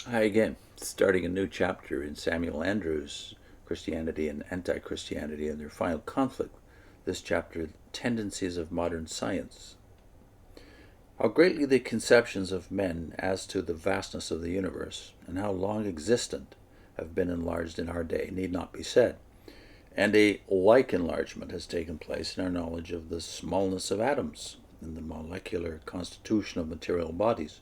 Hi again, starting a new chapter in Samuel Andrews' Christianity and Anti-Christianity and their final conflict. This chapter, Tendencies of Modern Science. How greatly the conceptions of men as to the vastness of the universe, and how long existent, have been enlarged in our day, need not be said. And a like enlargement has taken place in our knowledge of the smallness of atoms and the molecular constitution of material bodies.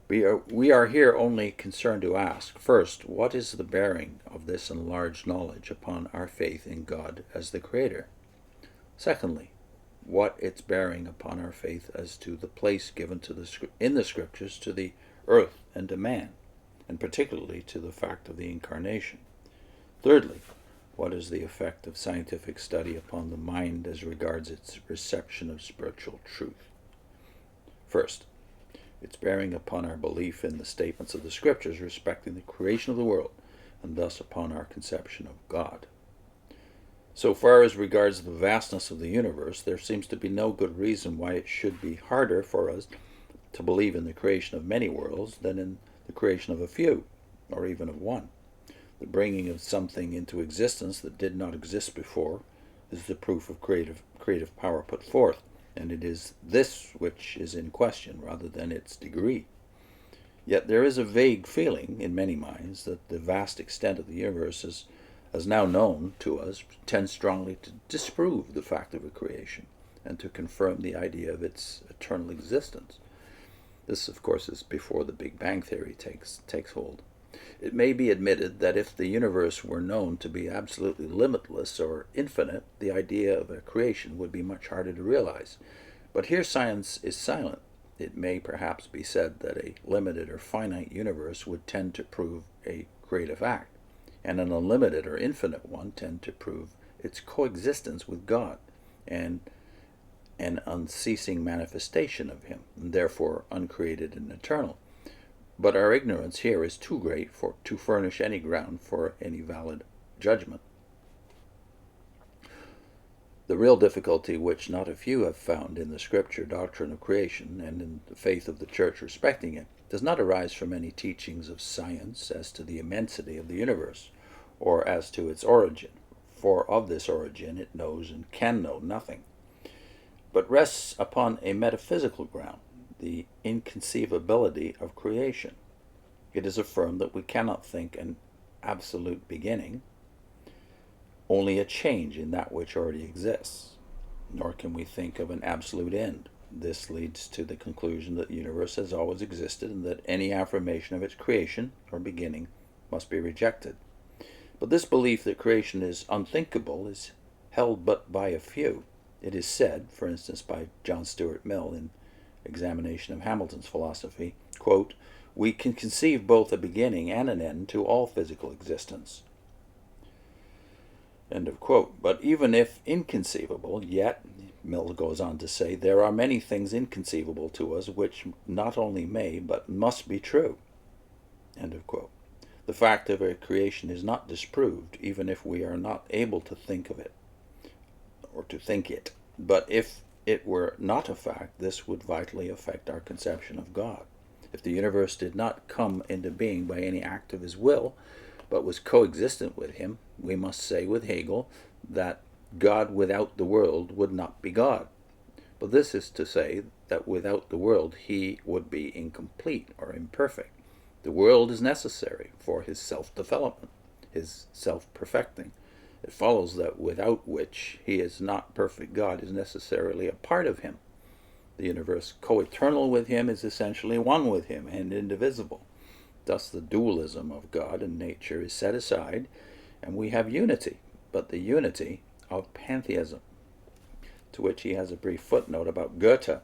We are here only concerned to ask, first, what is the bearing of this enlarged knowledge upon our faith in God as the Creator? Secondly, what its bearing upon our faith as to the place given in the Scriptures to the earth and to man, and particularly to the fact of the Incarnation? Thirdly, what is the effect of scientific study upon the mind as regards its reception of spiritual truth? First, its bearing upon our belief in the statements of the Scriptures respecting the creation of the world, and thus upon our conception of God. So far as regards the vastness of the universe, there seems to be no good reason why it should be harder for us to believe in the creation of many worlds than in the creation of a few, or even of one. The bringing of something into existence that did not exist before is the proof of creative power put forth, and it is this which is in question rather than its degree. Yet there is a vague feeling in many minds that the vast extent of the universe as now known to us tends strongly to disprove the fact of a creation and to confirm the idea of its eternal existence. This, of course, is before the Big Bang Theory takes hold. It may be admitted that if the universe were known to be absolutely limitless or infinite, the idea of a creation would be much harder to realize. But here science is silent. It may perhaps be said that a limited or finite universe would tend to prove a creative act, and an unlimited or infinite one tend to prove its coexistence with God and an unceasing manifestation of Him, and therefore uncreated and eternal. But our ignorance here is too great to furnish any ground for any valid judgment. The real difficulty which not a few have found in the Scripture doctrine of creation and in the faith of the Church respecting it does not arise from any teachings of science as to the immensity of the universe, or as to its origin, for of this origin it knows and can know nothing, but rests upon a metaphysical ground, the inconceivability of creation. It is affirmed that we cannot think an absolute beginning, only a change in that which already exists, nor can we think of an absolute end. This leads to the conclusion that the universe has always existed and that any affirmation of its creation or beginning must be rejected. But this belief that creation is unthinkable is held but by a few. It is said, for instance, by John Stuart Mill in Examination of Hamilton's Philosophy, quote, "We can conceive both a beginning and an end to all physical existence." End of quote. But even if inconceivable, yet, Mill goes on to say, there are many things inconceivable to us which not only may, but must be true. End of quote. The fact of a creation is not disproved, even if we are not able to think of it, or to think it. But if it were not a fact, this would vitally affect our conception of God. If the universe did not come into being by any act of His will, but was coexistent with Him, we must say with Hegel that God without the world would not be God. But this is to say that without the world He would be incomplete or imperfect. The world is necessary for His self-development, His self-perfecting. It follows that without which He is not perfect God is necessarily a part of Him. The universe co-eternal with Him is essentially one with Him and indivisible. Thus the dualism of God and nature is set aside, and we have unity, but the unity of pantheism, to which he has a brief footnote about Goethe.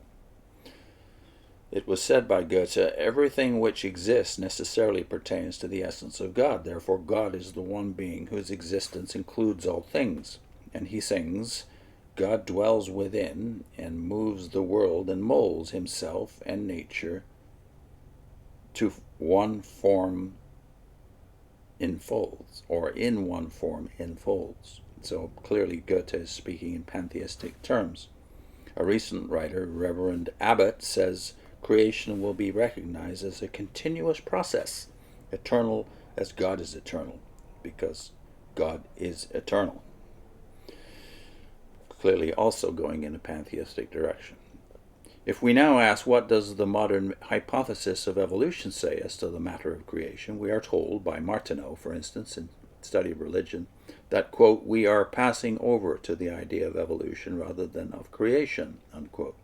It was said by Goethe, everything which exists necessarily pertains to the essence of God. Therefore God is the one being whose existence includes all things. And he sings, God dwells within and moves the world and molds himself and nature to one form enfolds, or in one form enfolds. So clearly Goethe is speaking in pantheistic terms. A recent writer, Reverend Abbott, says creation will be recognized as a continuous process eternal as God is eternal, because God is eternal. Clearly also going in a pantheistic direction. If we now ask, what does the modern hypothesis of evolution say as to the matter of creation, we are told by Martineau, for instance, in Study of Religion, that, quote, we are passing over to the idea of evolution rather than of creation, unquote.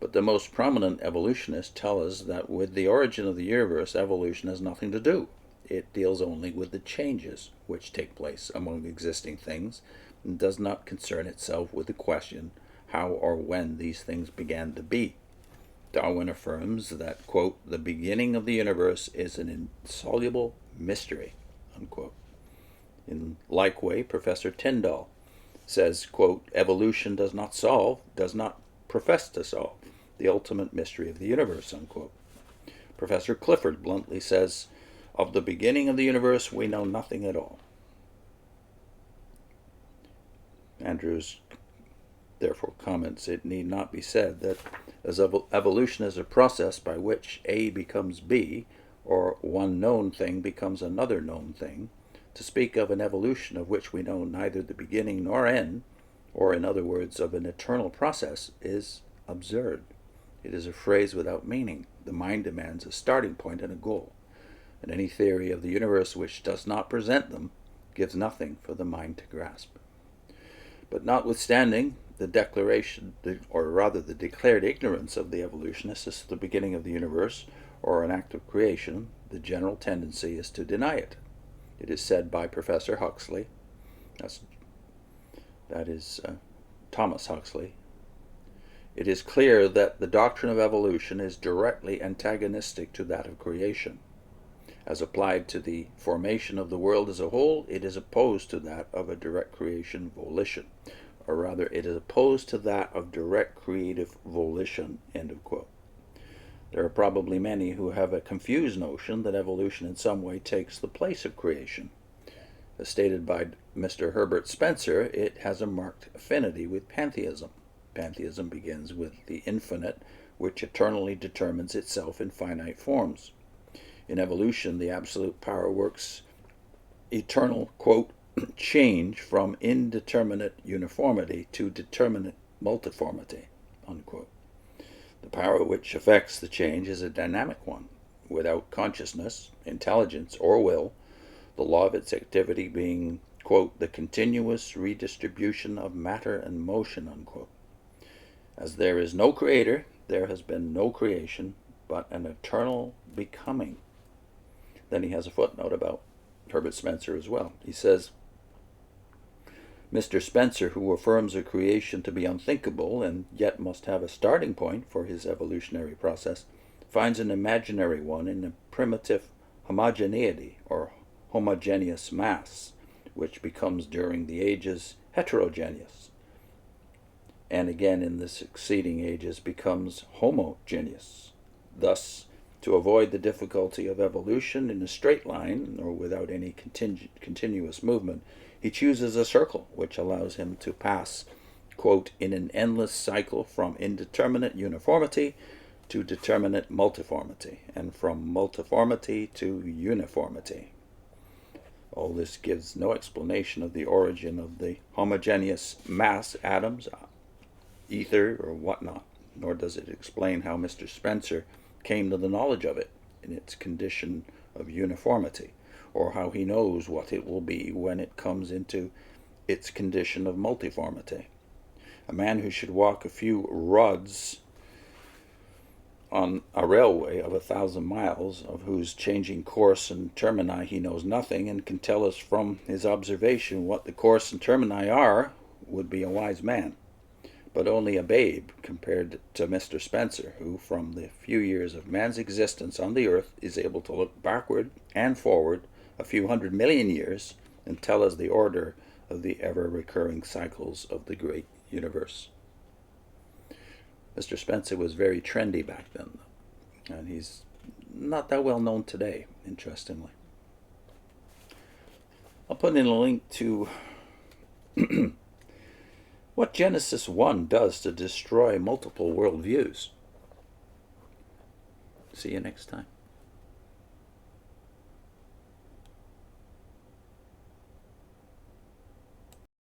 But the most prominent evolutionists tell us that with the origin of the universe, evolution has nothing to do. It deals only with the changes which take place among existing things and does not concern itself with the question how or when these things began to be. Darwin affirms that, quote, the beginning of the universe is an insoluble mystery, unquote. In like way, Professor Tyndall says, quote, evolution does not profess to solve the ultimate mystery of the universe, unquote. Professor Clifford bluntly says, of the beginning of the universe we know nothing at all. Andrews therefore comments, it need not be said that as evolution is a process by which A becomes B, or one known thing becomes another known thing, to speak of an evolution of which we know neither the beginning nor end, or in other words, of an eternal process, is absurd. It is a phrase without meaning. The mind demands a starting point and a goal, and any theory of the universe which does not present them gives nothing for the mind to grasp. But notwithstanding the declaration, or rather the declared ignorance of the evolutionists as to the beginning of the universe, or an act of creation, the general tendency is to deny it. It is said by Professor Huxley, that is Thomas Huxley, it is clear that the doctrine of evolution is directly antagonistic to that of creation. As applied to the formation of the world as a whole, it is opposed to that of a direct creation volition, or rather, it is opposed to that of direct creative volition, end of quote. There are probably many who have a confused notion that evolution in some way takes the place of creation. As stated by Mr. Herbert Spencer, it has a marked affinity with pantheism. Pantheism begins with the infinite, which eternally determines itself in finite forms. In evolution, the absolute power works eternal, quote, change from indeterminate uniformity to determinate multiformity, unquote. The power which effects the change is a dynamic one, without consciousness, intelligence, or will, the law of its activity being, quote, the continuous redistribution of matter and motion, unquote. As there is no creator, there has been no creation, but an eternal becoming. Then he has a footnote about Herbert Spencer as well. He says, Mr. Spencer, who affirms a creation to be unthinkable and yet must have a starting point for his evolutionary process, finds an imaginary one in a primitive homogeneity or homogeneous mass, which becomes during the ages heterogeneous, and again in the succeeding ages becomes homogeneous. Thus, to avoid the difficulty of evolution in a straight line or without any continuous movement, he chooses a circle which allows him to pass, quote, in an endless cycle from indeterminate uniformity to determinate multiformity, and from multiformity to uniformity. All this gives no explanation of the origin of the homogeneous mass, atoms, ether, or whatnot, nor does it explain how Mr. Spencer came to the knowledge of it in its condition of uniformity, or how he knows what it will be when it comes into its condition of multiformity. A man who should walk a few rods on a railway of 1,000 miles, of whose changing course and termini he knows nothing, and can tell us from his observation what the course and termini are, would be a wise man, but only a babe compared to Mr. Spencer, who, from the few years of man's existence on the earth, is able to look backward and forward a few 100 million years and tell us the order of the ever-recurring cycles of the great universe. Mr. Spencer was very trendy back then, and he's not that well known today, interestingly. I'll put in a link to what Genesis 1 does to destroy multiple worldviews. See you next time.